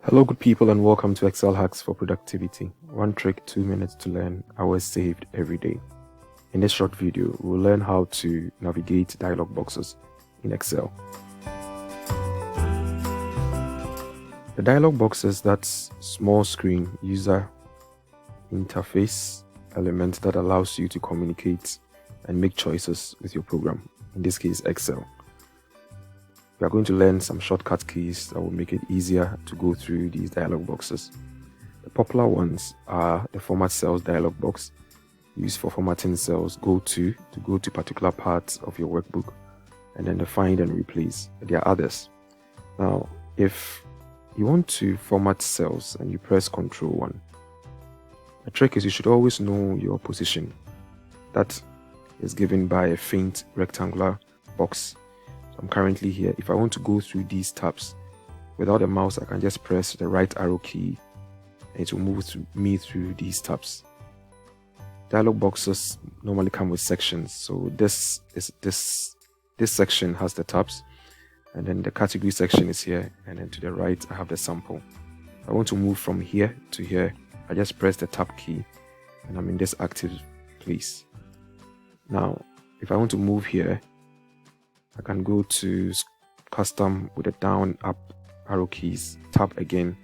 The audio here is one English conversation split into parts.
Hello, good people, and welcome to Excel Hacks for Productivity. One trick, 2 minutes to learn, hours saved every day. In this short video, we'll learn how to navigate dialog boxes in Excel. The dialog boxes, that's small screen user interface element that allows you to communicate and make choices with your program, in this case Excel. We are going to learn some shortcut keys that will make it easier to go through these dialog boxes. The popular ones are the Format Cells dialog box, used for formatting cells, go to particular parts of your workbook, and then the Find and Replace. There are others. Now, if you want to format cells and you press Ctrl 1, the trick is you should always know your position. That is given by a faint rectangular box. So I'm currently here. If I want to go through these tabs without a mouse, I can just press the right arrow key and it will move me through these tabs. Dialog boxes normally come with sections. So this section has the tabs, and then the category section is here, and then to the right I have the sample. If I want to move from here to here, I just press the tab key and I'm in this active place. Now, if I want to move here, I can go to custom with the down up arrow keys, tap again,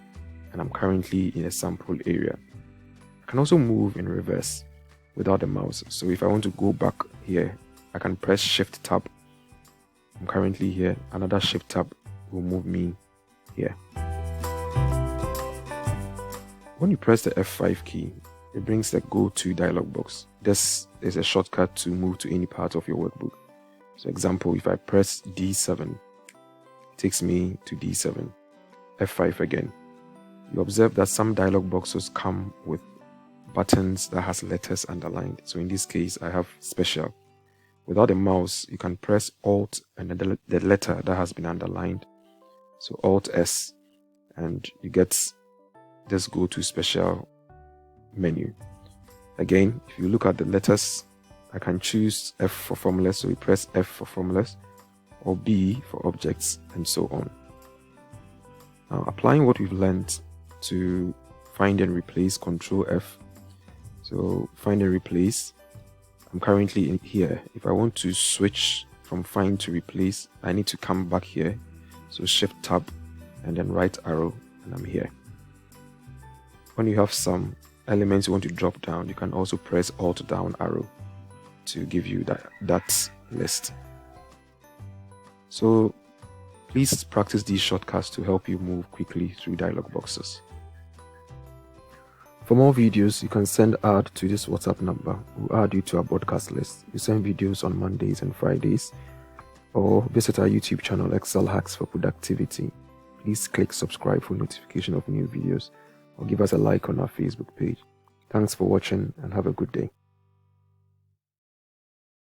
and I'm currently in a sample area. I can also move in reverse without the mouse. So if I want to go back here, I can press shift tab. I'm currently here. Another shift tab will move me here. When you press the F5 key, it brings the go to dialog box. This is a shortcut to move to any part of your workbook. So example, if I press D7, it takes me to D7. F5 again. You observe that some dialog boxes come with buttons that has letters underlined. So in this case, I have special. Without a mouse, you can press Alt and then the letter that has been underlined. So Alt S, and you get this go to special menu. Again, if you look at the letters, I can choose F for formulas, so we press F for formulas, or B for objects, and so on. Now, applying what we've learned to find and replace, Control F. So find and replace, I'm currently in here. If I want to switch from find to replace, I need to come back here. So Shift Tab and then right arrow, and I'm here. When you have some elements you want to drop down, you can also press Alt down arrow to give you that list. So please practice these shortcuts to help you move quickly through dialog boxes. For more videos, you can send ad to this WhatsApp number. We'll add you to our broadcast list. We send videos on Mondays and Fridays. Or visit our YouTube channel, Excel Hacks for Productivity. Please click subscribe for notification of new videos, or give us a like on our Facebook page. Thanks for watching and have a good day.